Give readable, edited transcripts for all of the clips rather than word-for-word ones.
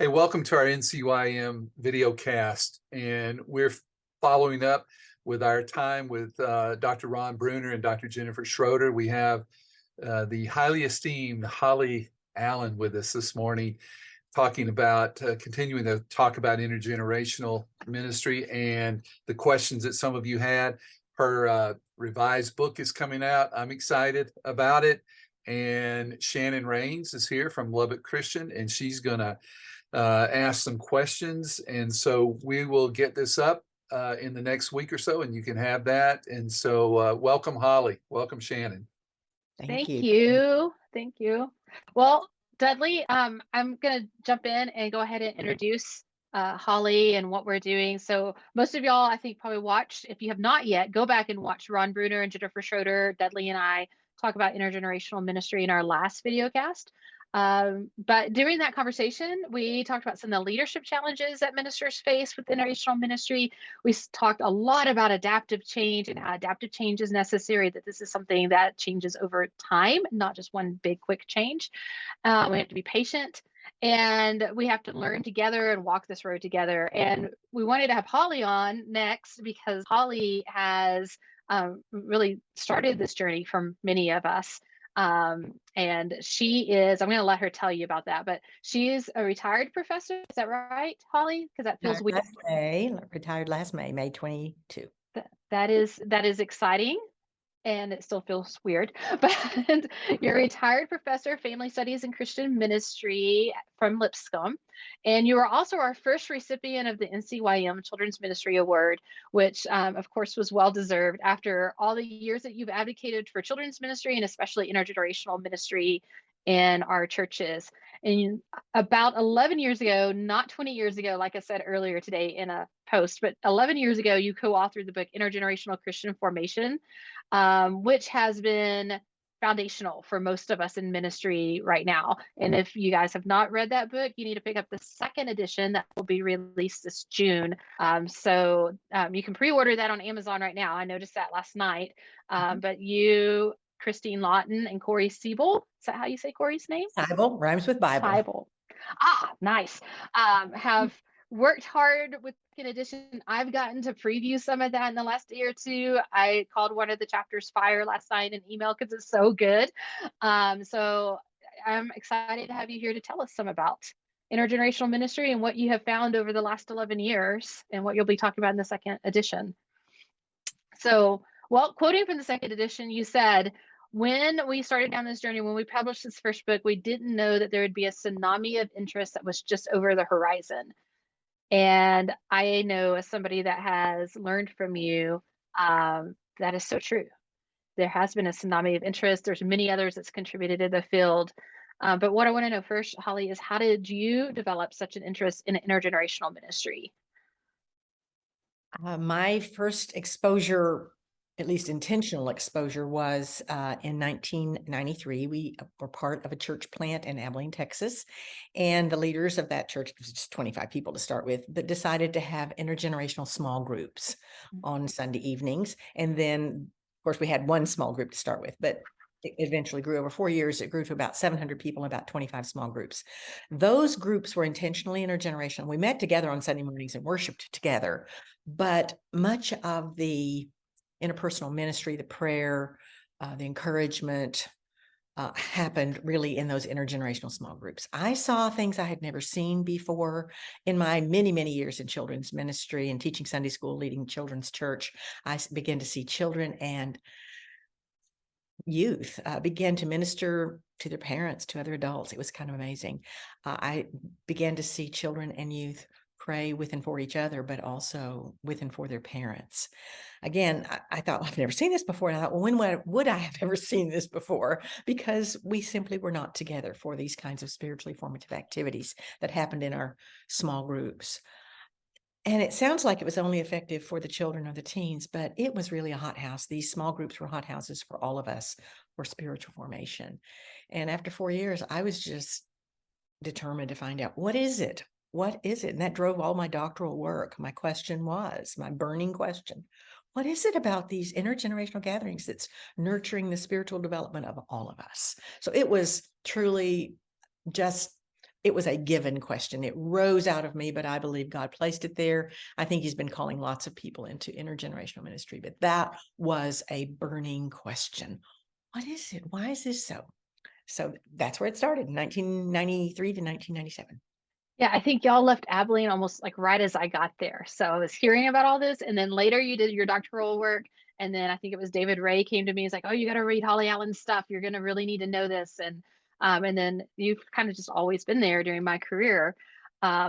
Hey, welcome to our NCYM Videocast, and we're following up with our time with Dr. Ron Bruner and Dr. Jennifer Schroeder. We have the highly esteemed Holly Allen with us this morning, talking about continuing to talk about intergenerational ministry and the questions that some of you had. Her revised book is coming out. I'm excited about it. And Shannon Rains is here from Lubbock Christian, and she's going to ask some questions. And so we will get this up in the next week or so, and you can have that. And so welcome, Holly. Welcome, Shannon. Thank Thank you. you. Thank you. Well, Dudley, I'm going to jump in and go ahead and introduce Holly and what we're doing. So most of y'all, I think, probably watched. If you have not yet, go back and watch Ron Bruner and Jennifer Schroeder, Dudley, and I talk about intergenerational ministry in our last video cast. But during that conversation, we talked about some of the leadership challenges that ministers face with intergenerational ministry. We talked a lot about adaptive change and how adaptive change is necessary, that this is something that changes over time, not just one big quick change. We have to be patient, and we have to learn together and walk this road together. And we wanted to have Holly on next because Holly has really started this journey from many of us. And she is, I'm going to let her tell you about that, but she is a retired professor. Is that right, Holly? Because that feels weird. Retired last May, May 22. That is exciting. And it still feels weird, but you're a retired professor of family studies and Christian ministry from Lipscomb. And you are also our first recipient of the NCYM Children's Ministry Award, which, of course, was well deserved after all the years that you've advocated for children's ministry and especially intergenerational ministry in our churches. And about 11 years ago, not 20 years ago, like I said earlier today in a post, but 11 years ago, you co-authored the book Intergenerational Christian Formation, which has been foundational for most of us in ministry right now. And if you guys have not read that book, you need to pick up the second edition that will be released this June. So you can pre-order that on Amazon right now. I noticed that last night. But you, Christine Lawton, and Corey Siebel, is that how you say Corey's name? Bible rhymes with Bible. Bible. Ah, nice. Have worked hard with, in addition, I've gotten to preview some of that in the last day or two. I called one of the chapters Fire last night in email because it's so good. So I'm excited to have you here to tell us some about intergenerational ministry and what you have found over the last 11 years and what you'll be talking about in the second edition. So, well, quoting from the second edition, you said, when we started down this journey, when we published this first book, we didn't know that there would be a tsunami of interest that was just over the horizon. And I know, as somebody that has learned from you, that is so true. There has been a tsunami of interest. There's many others that's contributed to the field. But what I want to know first, Holly, is how did you develop such an interest in intergenerational ministry? My first exposure, at least intentional exposure, was in 1993. We were part of a church plant in Abilene, Texas, and the leaders of that church, it was just 25 people to start with, but decided to have intergenerational small groups on Sunday evenings. And then, of course, we had one small group to start with, but it eventually grew over 4 years. It grew to about 700 people and about 25 small groups. Those groups were intentionally intergenerational. We met together on Sunday mornings and worshiped together, but much of the interpersonal ministry, the prayer, the encouragement happened really in those intergenerational small groups. I saw things I had never seen before in my many, many years in children's ministry and teaching Sunday school, leading children's church. I began to see children and youth began to minister to their parents, to other adults. It was kind of amazing. I began to see children and youth pray with and for each other, but also with and for their parents. Again, I thought, well, I've never seen this before. And I thought, well, when would I have ever seen this before? Because we simply were not together for these kinds of spiritually formative activities that happened in our small groups. And it sounds like it was only effective for the children or the teens, but it was really a hothouse. These small groups were hothouses for all of us for spiritual formation. And after 4 years, I was just determined to find out, what is it? What is it? And that drove all my doctoral work. My question was, my burning question, what is it about these intergenerational gatherings that's nurturing the spiritual development of all of us? So it was truly just it was a given question. It rose out of me, but I believe God placed it there. I think he's been calling lots of people into intergenerational ministry, but that was a burning question. What is it? Why is this so? So that's where it started, 1993 to 1997. Yeah, I think y'all left Abilene almost like right as I got there. So I was hearing about all this, and then later you did your doctoral work, and then I think it was David Ray came to me. He's like, "Oh, you got to read Holly Allen's stuff. You're going to really need to know this." And then you've kind of just always been there during my career,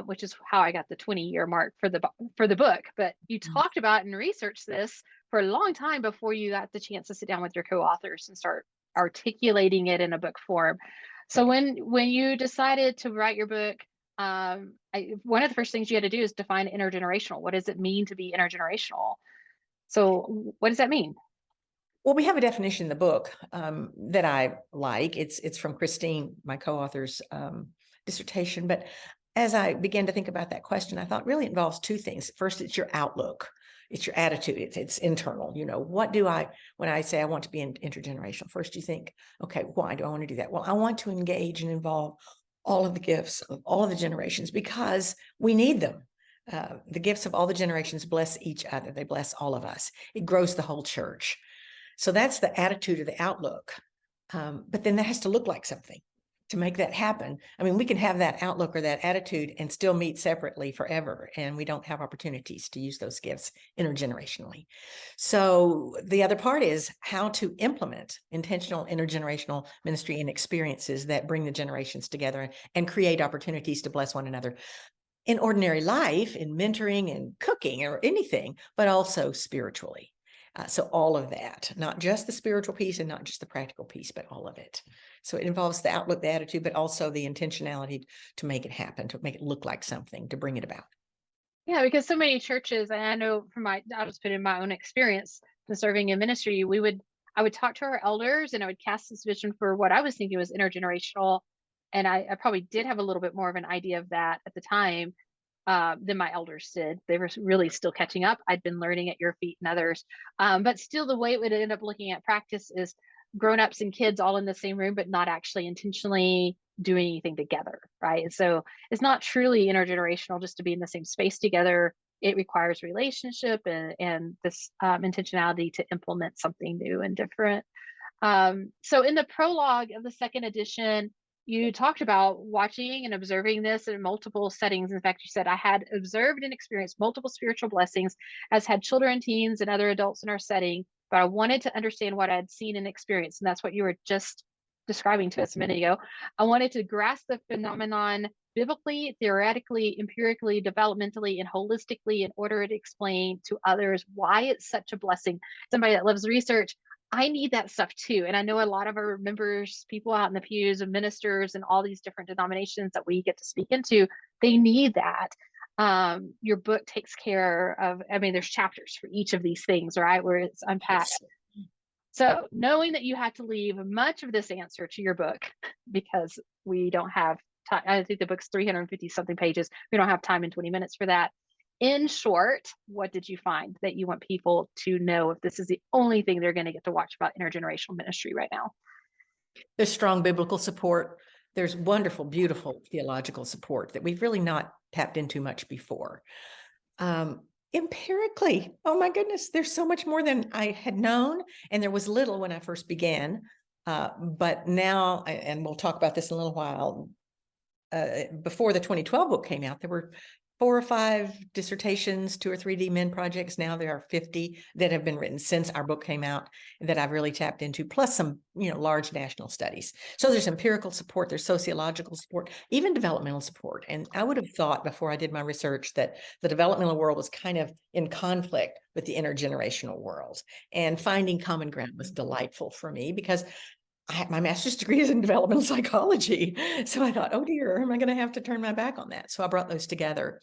which is how I got the 20-year mark for the book. But you talked about and researched this for a long time before you got the chance to sit down with your co-authors and start articulating it in a book form. So when you decided to write your book, one of the first things you had to do is define intergenerational. What does it mean to be intergenerational? So what does that mean? Well, we have a definition in the book that I like. It's from Christine, my co-author's dissertation. But as I began to think about that question, I thought really involves two things. First, it's your outlook. It's your attitude. It's internal. What do when I say I want to be intergenerational, first you think, okay, why do I want to do that? Well, I want to engage and involve all of the gifts of all of the generations because we need them. The gifts of all the generations bless each other. They bless all of us. It grows the whole church. So that's the attitude or the outlook. But then that has to look like something to make that happen. I mean, we can have that outlook or that attitude and still meet separately forever. And we don't have opportunities to use those gifts intergenerationally. So the other part is how to implement intentional intergenerational ministry and experiences that bring the generations together and create opportunities to bless one another in ordinary life, in mentoring and cooking or anything, but also spiritually. So all of that, not just the spiritual piece and not just the practical piece, but all of it. So it involves the outlook, the attitude, but also the intentionality to make it happen, to make it look like something, to bring it about. Yeah, because so many churches, and I know from I'll just put in my own experience in serving in ministry, I would talk to our elders and I would cast this vision for what I was thinking was intergenerational. And I probably did have a little bit more of an idea of that at the time than my elders did. They were really still catching up. I'd been learning at your feet and others. But still, the way it would end up looking at practice is grown-ups and kids all in the same room, but not actually intentionally doing anything together, right? And so it's not truly intergenerational just to be in the same space together. It requires relationship and this intentionality to implement something new and different. So in the prologue of the second edition, you talked about watching and observing this in multiple settings. In fact, you said, I had observed and experienced multiple spiritual blessings, as had children, teens, and other adults in our setting, but I wanted to understand what I had seen and experienced. And that's what you were just describing to us a minute ago. I wanted to grasp the phenomenon biblically, theoretically, empirically, developmentally, and holistically in order to explain to others why it's such a blessing. Somebody that loves research, I need that stuff too. And I know a lot of our members, people out in the pews and ministers and all these different denominations that we get to speak into, they need that. Your book takes care of, I mean, there's chapters for each of these things, right? Where it's unpacked. So knowing that you had to leave much of this answer to your book because we don't have time. I think the book's 350 something pages. We don't have time in 20 minutes for that. In short, what did you find that you want people to know if this is the only thing they're going to get to watch about intergenerational ministry right now? There's strong biblical support. There's wonderful, beautiful theological support that we've really not tapped into much before. Empirically, oh my goodness, there's so much more than I had known. And there was little when I first began. But now, and we'll talk about this in a little while, before the 2012 book came out, there were 4 or 5 dissertations, 2 or 3 D-Min projects. Now there are 50 that have been written since our book came out that I've really tapped into, plus some, large national studies. So there's empirical support, there's sociological support, even developmental support. And I would have thought before I did my research that the developmental world was kind of in conflict with the intergenerational world. And finding common ground was delightful for me because my master's degree is in developmental psychology. So I thought, oh dear, am I going to have to turn my back on that? So I brought those together.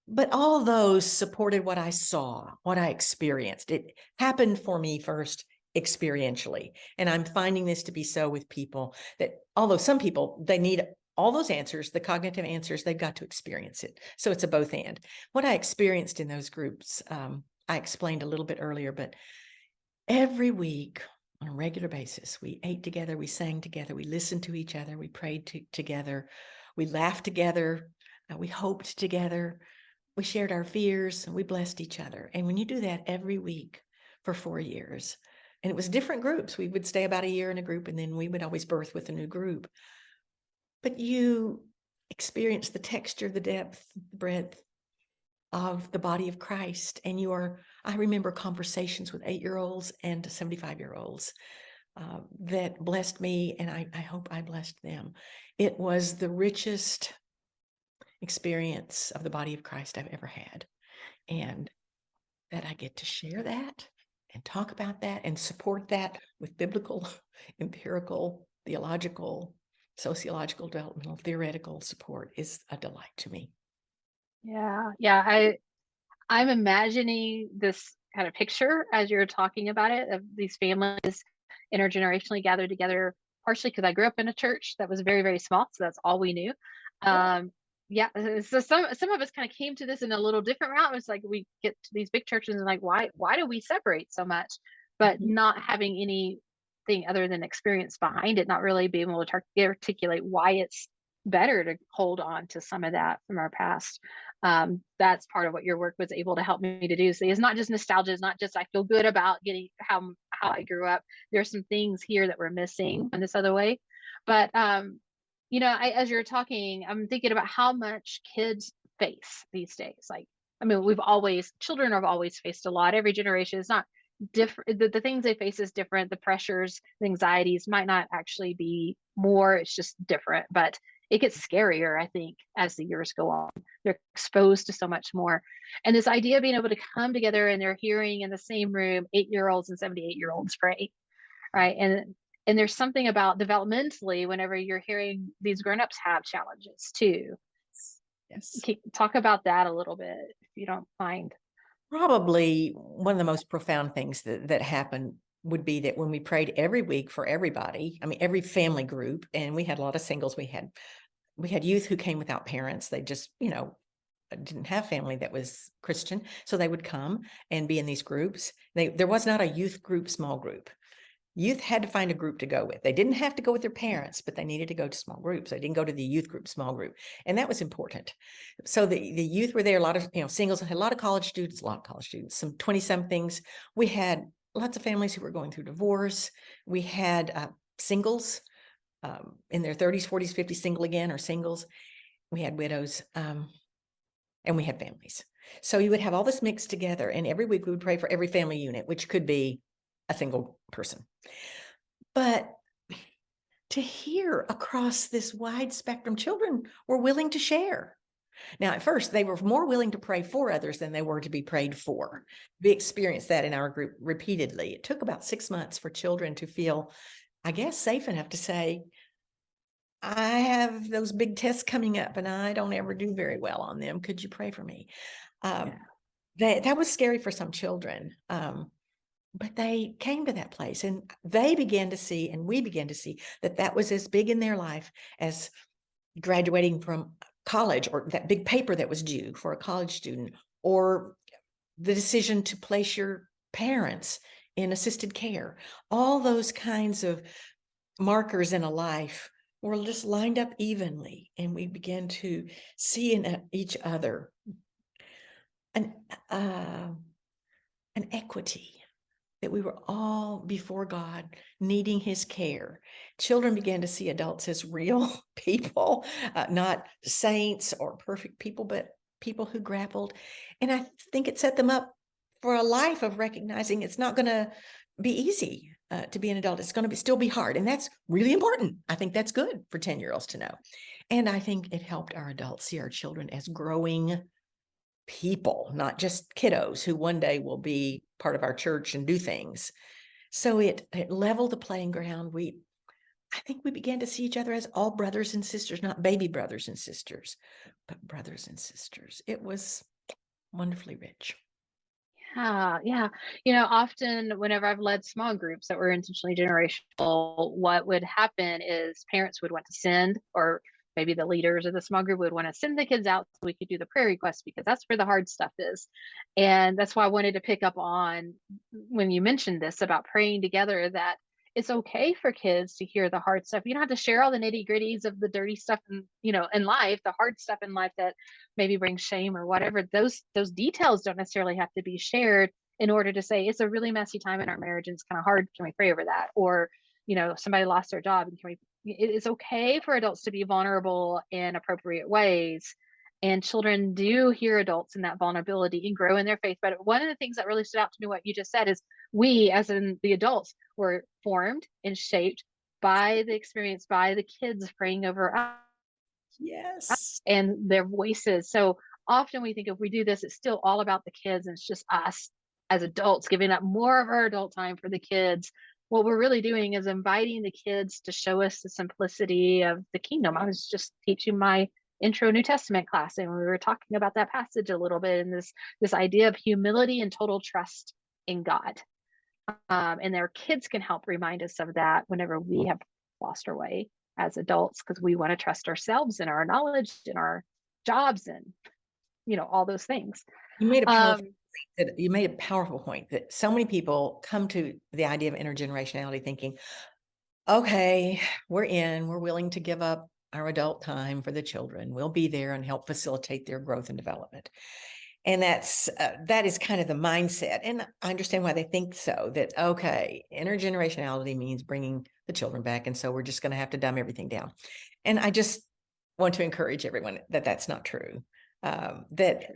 But all those supported what I saw, what I experienced. It happened for me first experientially. And I'm finding this to be so with people that although some people, they need all those answers, the cognitive answers, they've got to experience it. So it's a both and. What I experienced in those groups, I explained a little bit earlier, but every week, on a regular basis, we ate together, we sang together, we listened to each other, we prayed together. We laughed together. We hoped together. We shared our fears. And we blessed each other. And when you do that every week for 4 years, and it was different groups, we would stay about a year in a group, and then we would always birth with a new group. But you experience the texture, the depth, the breadth of the body of Christ. And I remember conversations with 8-year-olds and 75-year-olds that blessed me, and I hope I blessed them. It was the richest experience of the body of Christ I've ever had. And that I get to share that and talk about that and support that with biblical, empirical, theological, sociological, developmental, theoretical support is a delight to me. Yeah, yeah. I'm imagining this kind of picture as you're talking about it, of these families intergenerationally gathered together, partially because I grew up in a church that was very, very small, so that's all we knew. Yeah, so some of us kind of came to this in a little different route. It's like we get to these big churches and like, why do we separate so much? But Mhm. not having anything other than experience behind it, not really being able to articulate why it's better to hold on to some of that from our past. That's part of what your work was able to help me to do. So it's not just nostalgia, it's not just I feel good about getting how I grew up. There's some things here that we're missing in this other way. But as you're talking, I'm thinking about how much kids face these days. Like, I mean, children have always faced a lot. Every generation is not different. The things they face is different. The pressures, the anxieties might not actually be more. It's just different. But it gets scarier, I think, as the years go on. They're exposed to so much more. And this idea of being able to come together and they're hearing in the same room 8-year-olds and 78-year-olds pray, right? And there's something about developmentally whenever you're hearing these grown-ups have challenges too. Yes. Talk about that a little bit, if you don't mind. Probably one of the most profound things that happened would be that when we prayed every week for everybody, I mean, every family group, and we had a lot of singles. We had youth who came without parents. They just, didn't have family that was Christian. So they would come and be in these groups. There was not a youth group, small group. Youth had to find a group to go with. They didn't have to go with their parents, but they needed to go to small groups. They didn't go to the youth group, small group. And that was important. So the youth were there, a lot of, singles, had a lot of college students, some 20-somethings. We had lots of families who were going through divorce. We had singles in their 30s, 40s, 50s, single again, or singles. We had widows, and we had families. So you would have all this mixed together, and every week we would pray for every family unit, which could be a single person. But to hear across this wide spectrum, children were willing to share. Now, at first, they were more willing to pray for others than they were to be prayed for. We experienced that in our group repeatedly. It took about 6 months for children to feel, I guess, safe enough to say, I have those big tests coming up and I don't ever do very well on them. Could you pray for me? That was scary for some children. But they came to that place and they began to see, and we began to see that was as big in their life as graduating from college, or that big paper that was due for a college student, or the decision to place your parents in assisted care. All those kinds of markers in a life were just lined up evenly, and we began to see in each other an equity, that we were all before God needing his care. Children began to see adults as real people, not saints or perfect people, but people who grappled. And I think it set them up for a life of recognizing it's not going to be easy to be an adult. It's going to still be hard. And that's really important. I think that's good for 10-year-olds to know. And I think it helped our adults see our children as growing people, not just kiddos who one day will be part of our church and do things. So it leveled the playing ground. I think we began to see each other as all brothers and sisters, not baby brothers and sisters, but brothers and sisters. It was wonderfully rich. Yeah. Often whenever I've led small groups that were intentionally generational, what would happen is parents would want to send, or maybe the leaders of the small group would want to send the kids out so we could do the prayer request, because that's where the hard stuff is. And that's why I wanted to pick up on when you mentioned this about praying together, that it's okay for kids to hear the hard stuff. You don't have to share all the nitty gritties of the dirty stuff in life, the hard stuff in life that maybe brings shame or whatever. Those details don't necessarily have to be shared in order to say it's a really messy time in our marriage and it's kind of hard. Can we pray over that? Or, somebody lost their job and it's okay for adults to be vulnerable in appropriate ways. And children do hear adults in that vulnerability and grow in their faith. But one of the things that really stood out to me, what you just said, is we, as in the adults, were formed and shaped by the experience, by the kids praying over us Yes. and their voices. So often we think if we do this, it's still all about the kids and it's just us as adults giving up more of our adult time for the kids. What we're really doing is inviting the kids to show us the simplicity of the kingdom. I was just teaching my intro New Testament class, and we were talking about that passage a little bit, and this idea of humility and total trust in God. And their kids can help remind us of that whenever we have lost our way as adults, because we want to trust ourselves and our knowledge and our jobs and all those things. You made a powerful Um, point that so many people come to the idea of intergenerationality thinking, okay, we're willing to give up our adult time for the children. We'll be there and help facilitate their growth and development. And that is kind of the mindset. And I understand why they think so, that, okay, intergenerationality means bringing the children back. And so we're just going to have to dumb everything down. And I just want to encourage everyone that that's not true. That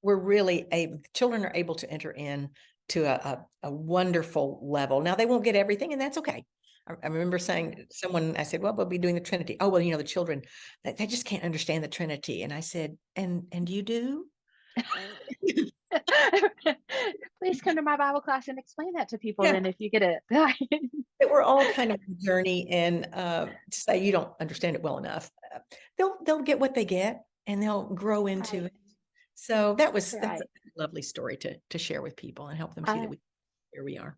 we're really children are able to enter in to a wonderful level. Now, they won't get everything, and that's okay. I remember saying to someone, I said, well, we'll be doing the Trinity. Oh, well, the children, they just can't understand the Trinity. And I said, and you do? Please come to my Bible class and explain that to people. Yeah. Then, if you get it, That we're all kind of on a journey, and to say you don't understand it well enough, they'll get what they get, and they'll grow into Right. it. So that's Right. a lovely story to share with people and help them see that here we are.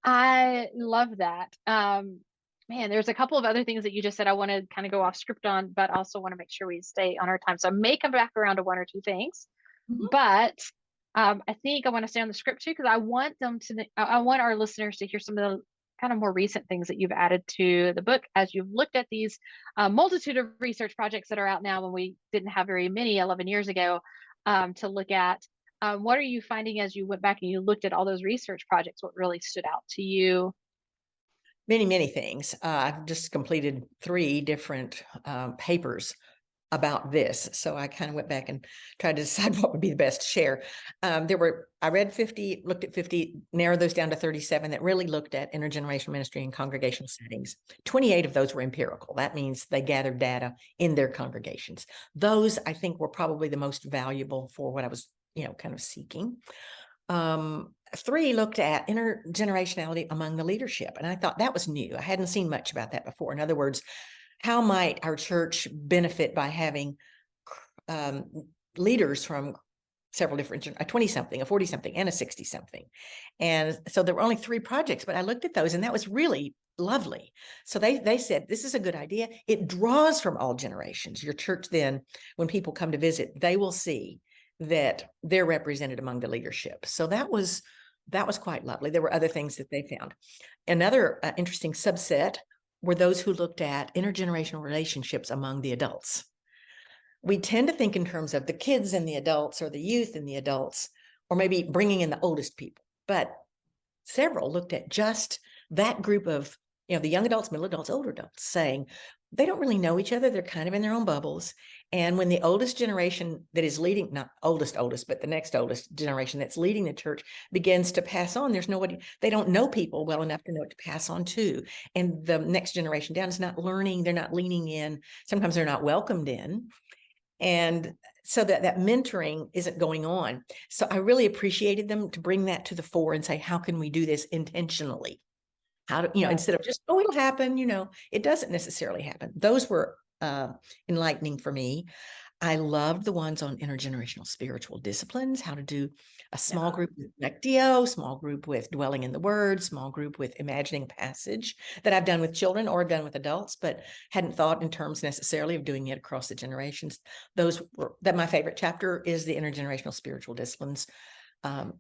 I love that. Man, there's a couple of other things that you just said I want to kind of go off script on, but also want to make sure we stay on our time. So I may come back around to one or two things, but I think I want to stay on the script too, because I want I want our listeners to hear some of the kind of more recent things that you've added to the book as you've looked at these multitude of research projects that are out now when we didn't have very many 11 years ago to look at. What are you finding as you went back and you looked at all those research projects? What really stood out to you? Many, many things. I've just completed 3 different papers about this. So I kind of went back and tried to decide what would be the best to share. I read 50, looked at 50, narrowed those down to 37 that really looked at intergenerational ministry in congregational settings. 28 of those were empirical. That means they gathered data in their congregations. Those, I think, were probably the most valuable for what I was, kind of seeking. 3 looked at intergenerationality among the leadership. And I thought that was new. I hadn't seen much about that before. In other words, how might our church benefit by having leaders from several different, a 20-something, a 40-something, and a 60-something. And so there were only 3 projects, but I looked at those and that was really lovely. So they said, this is a good idea. It draws from all generations. Your church then, when people come to visit, they will see that they're represented among the leadership. So that was quite lovely. There were other things that they found. Another interesting subset were those who looked at intergenerational relationships among the adults. We tend to think in terms of the kids and the adults, or the youth and the adults, or maybe bringing in the oldest people. But several looked at just that group of, the young adults, middle adults, older adults, saying they don't really know each other. They're kind of in their own bubbles. And when the oldest generation that is leading, not oldest, but the next oldest generation that's leading the church begins to pass on, there's nobody, they don't know people well enough to know what to pass on to. And the next generation down is not learning, they're not leaning in. Sometimes they're not welcomed in. And so that mentoring isn't going on. So I really appreciated them to bring that to the fore and say, how can we do this intentionally? How to, instead of just, it'll happen, it doesn't necessarily happen. Those were enlightening for me. I loved the ones on intergenerational spiritual disciplines, how to do a small group with Lectio, small group with dwelling in the word, small group with imagining passage, that I've done with children or done with adults, but hadn't thought in terms necessarily of doing it across the generations. My favorite chapter is the intergenerational spiritual disciplines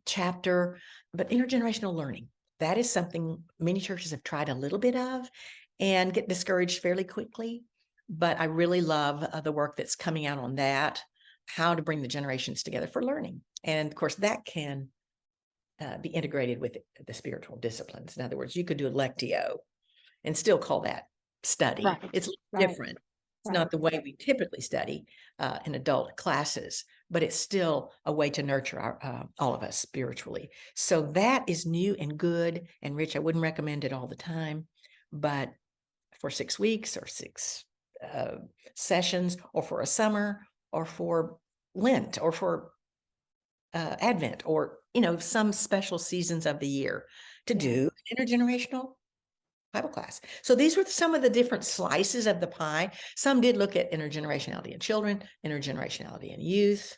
chapter, but intergenerational learning. that is something many churches have tried a little bit of and get discouraged fairly quickly. But I really love the work that's coming out on that, how to bring the generations together for learning. And of course, that can be integrated with the spiritual disciplines. In other words, you could do a Lectio and still call that study. Right, It's right, different. It's right. not the way we typically study in adult classes, but it's still a way to nurture all of us spiritually. So that is new and good and rich. I wouldn't recommend it all the time, but for 6 weeks or 6 sessions, or for a summer, or for Lent, or for Advent, or some special seasons of the year to do intergenerational Bible class. So these were some of the different slices of the pie. Some did look at intergenerationality in children, intergenerationality in youth.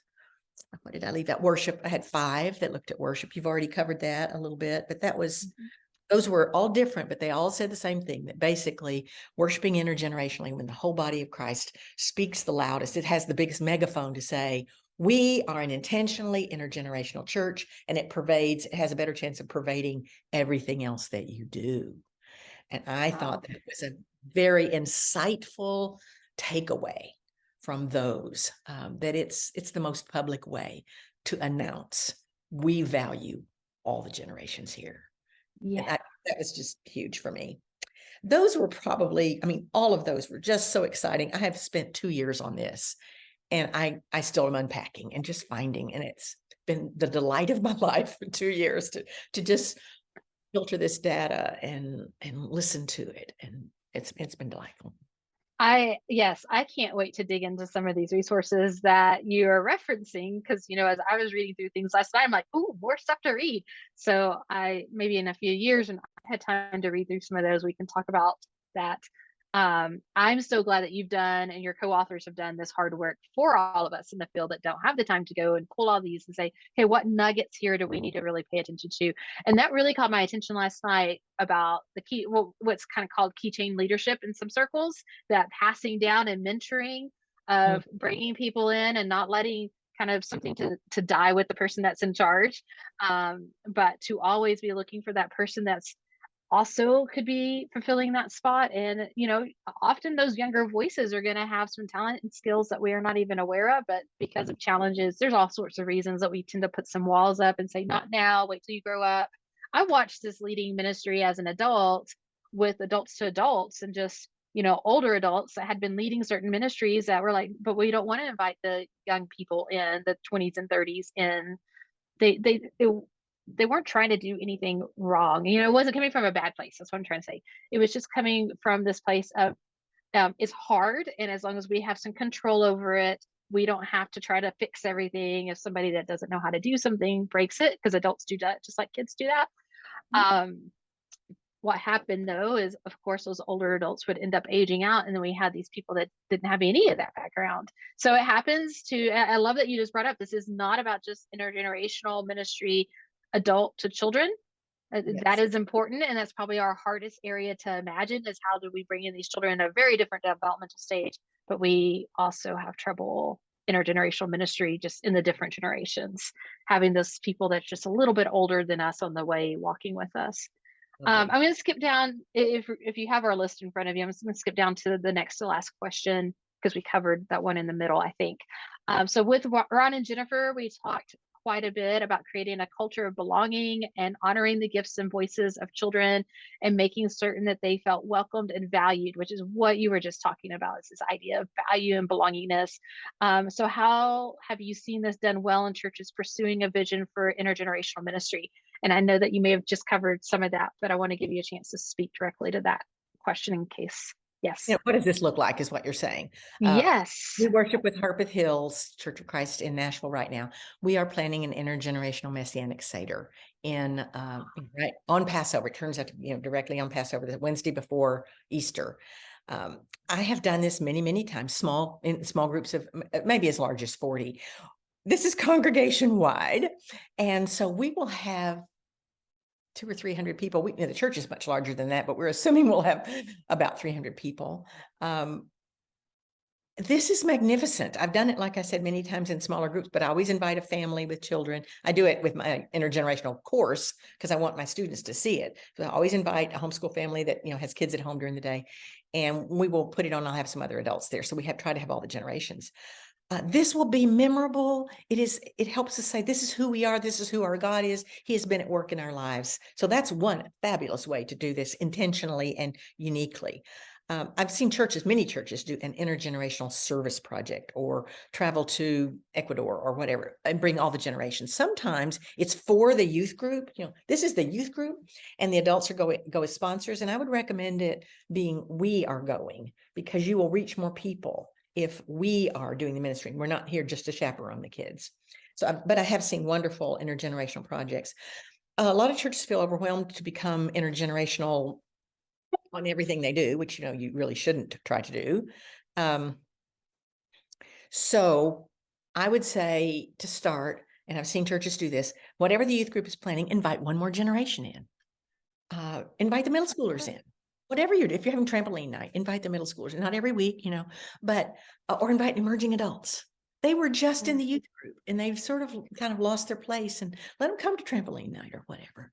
What did I leave out? Worship. I had 5 that looked at worship. You've already covered that a little bit, but those were all different, but they all said the same thing, that basically worshiping intergenerationally, when the whole body of Christ speaks the loudest, it has the biggest megaphone to say, we are an intentionally intergenerational church, and it has a better chance of pervading everything else that you do. And I thought that it was a very insightful takeaway from those, that it's the most public way to announce we value all the generations here. Yeah. And that was just huge for me. Those were probably, all of those were just so exciting. I have spent 2 years on this, and I still am unpacking and just finding, and it's been the delight of my life for 2 years to just filter this data and listen to it. And it's been delightful. Yes, I can't wait to dig into some of these resources that you are referencing, because as I was reading through things last night, I'm like, ooh, more stuff to read. So I maybe in a few years, and I had time to read through some of those, we can talk about that. I'm so glad that you've done, and your co-authors have done, this hard work for all of us in the field that don't have the time to go and pull all these and say, hey, what nuggets here do we need to really pay attention to? And that really caught my attention last night about the key, what's kind of called keychain leadership in some circles, that passing down and mentoring of bringing people in and not letting kind of something to die with the person that's in charge, but to always be looking for that person that's also could be fulfilling that spot. And often those younger voices are going to have some talent and skills that we are not even aware of, but because of challenges, there's all sorts of reasons that we tend to put some walls up and say, not now, wait till you grow up. I watched this leading ministry as an adult with adults to adults, and just older adults that had been leading certain ministries that were like, but we don't want to invite the young people in, the 20s and 30s in. They weren't trying to do anything wrong. It wasn't coming from a bad place. That's what I'm trying to say. It was just coming from this place of, it's hard, and as long as we have some control over it, we don't have to try to fix everything. If somebody that doesn't know how to do something breaks it, because adults do that just like kids do that. What happened though is, of course, those older adults would end up aging out, and then we had these people that didn't have any of that background. So it happens to, I love that you just brought up, this is not about just intergenerational ministry, adult to children. That is important, and that's probably our hardest area to imagine, is how do we bring in these children in a very different developmental stage, but we also have trouble intergenerational ministry just in the different generations, having those people that's just a little bit older than us on the way walking with us. I'm going to skip down, if you have our list in front of you, I'm just going to skip down to the next to last question, because we covered that one in the middle, I think. So with Ron and Jennifer, we talked quite a bit about creating a culture of belonging and honoring the gifts and voices of children, and making certain that they felt welcomed and valued, which is what you were just talking about, is this idea of value and belongingness. So how have you seen this done well in churches pursuing a vision for intergenerational ministry? And I know that you may have just covered some of that, but I want to give you a chance to speak directly to that question in case. Yes. What does this look like, is what you're saying? Yes. We worship with Harpeth Hills Church of Christ in Nashville right now. We are planning an intergenerational Messianic Seder right on Passover. It turns out to be directly on Passover, the Wednesday before Easter. I have done this many, many times, in small groups of maybe as large as 40. This is congregation wide, and so we will have 200 or 300 people. The church is much larger than that, but we're assuming we'll have about 300 people. This is magnificent. I've done it, like I said, many times in smaller groups, but I always invite a family with children. I do it with my intergenerational course because I want my students to see it. So I always invite a homeschool family that, has kids at home during the day, and we will put it on. I'll have some other adults there. So we try to have all the generations. This will be memorable. It helps us say, this is who we are. This is who our God is. He has been at work in our lives. So that's one fabulous way to do this intentionally and uniquely. I've seen many churches do an intergenerational service project or travel to Ecuador or whatever and bring all the generations. Sometimes it's for the youth group. This is the youth group and the adults go as sponsors. And I would recommend it being we are going, because you will reach more people if we are doing the ministry. We're not here just to chaperone the kids. But I have seen wonderful intergenerational projects. A lot of churches feel overwhelmed to become intergenerational on everything they do, which, you really shouldn't try to do. So I would say to start, and I've seen churches do this, whatever the youth group is planning, invite one more generation in. Invite the middle schoolers in. Whatever if you're having trampoline night, invite the middle schoolers, not every week, but, or invite emerging adults. They were just in the youth group and they've sort of kind of lost their place, and let them come to trampoline night or whatever.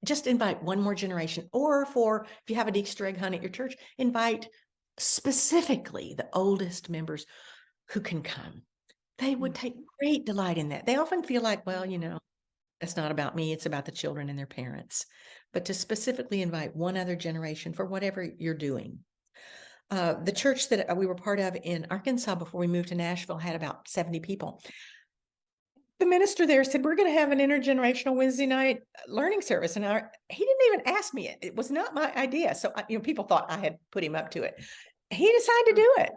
Just invite one more generation, or if you have an Easter egg hunt at your church, invite specifically the oldest members who can come. They would take great delight in that. They often feel like, well, that's not about me. It's about the children and their parents. But to specifically invite one other generation for whatever you're doing. The church that we were part of in Arkansas before we moved to Nashville had about 70 people. The minister there said, we're going to have an intergenerational Wednesday night learning service. And he didn't even ask me. It was not my idea. So, people thought I had put him up to it. He decided to do it.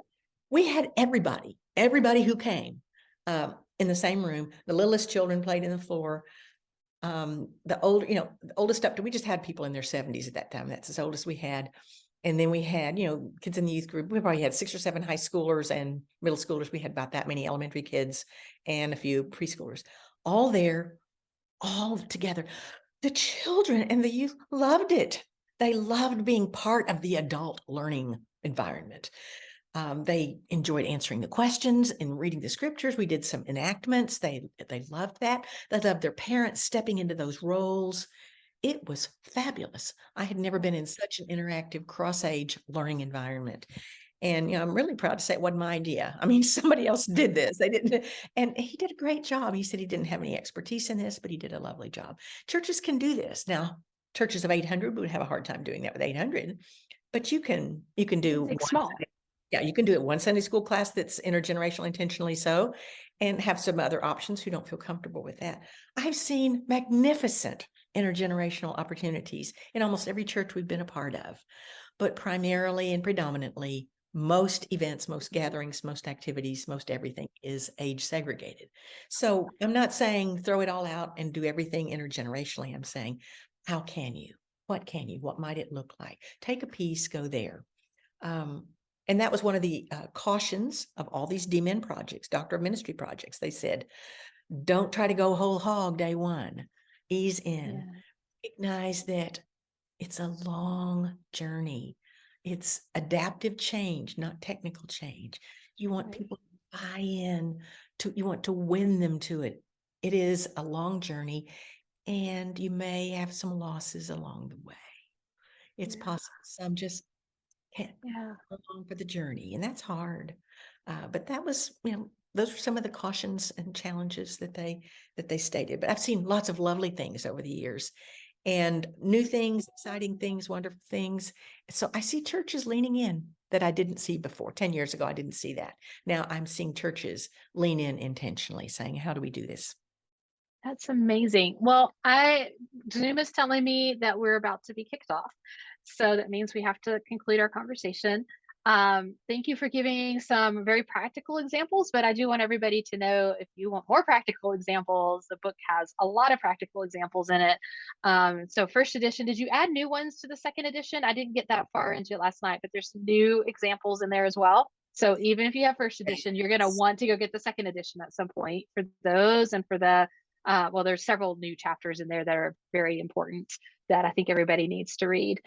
We had everybody who came in the same room. The littlest children played in the floor. The oldest up to, we just had people in their 70s at that time. That's as old as we had. And then we had, kids in the youth group. We probably had 6 or 7 high schoolers and middle schoolers. We had about that many elementary kids and a few preschoolers, all there, all together. The children and the youth loved it. They loved being part of the adult learning environment. They enjoyed answering the questions and reading the scriptures. We did some enactments. They loved that. They loved their parents stepping into those roles. It was fabulous. I had never been in such an interactive cross-age learning environment. And, I'm really proud to say it wasn't my idea. I mean, somebody else did this. They didn't, and he did a great job. He said he didn't have any expertise in this, but he did a lovely job. Churches can do this. Now, churches of 800 would have a hard time doing that with 800, but you can do Think small. Yeah, you can do it one Sunday school class that's intergenerational, intentionally so, and have some other options who don't feel comfortable with that. I've seen magnificent intergenerational opportunities in almost every church we've been a part of, but primarily and predominantly, most events, most gatherings, most activities, most everything is age segregated. So I'm not saying throw it all out and do everything intergenerationally. I'm saying, how can you? What can you? What might it look like? Take a piece, go there. And that was one of the cautions of all these DMin projects, Doctor of Ministry projects. They said, don't try to go whole hog day one. Ease in. Recognize that it's a long journey. It's adaptive change, not technical change. You want people to buy in, you want to win them to it. It is a long journey, and you may have some losses along the way. It's possible some just can't go along for the journey, and that's hard. But that was, those were some of the cautions and challenges that they stated. But I've seen lots of lovely things over the years, and new things, exciting things, wonderful things. So I see churches leaning in that I didn't see before. 10 years ago, I didn't see that. Now I'm seeing churches lean in intentionally, saying, how do we do this? That's amazing. Well, Zoom is telling me that we're about to be kicked off. So that means we have to conclude our conversation. Thank you for giving some very practical examples, but I do want everybody to know, if you want more practical examples, the book has a lot of practical examples in it. So first edition, did you add new ones to the second edition? I didn't get that far into it last night, but there's some new examples in there as well. So even if you have first edition, you're going to want to go get the second edition at some point for those, and for the well, there's several new chapters in there that are very important that I think everybody needs to read.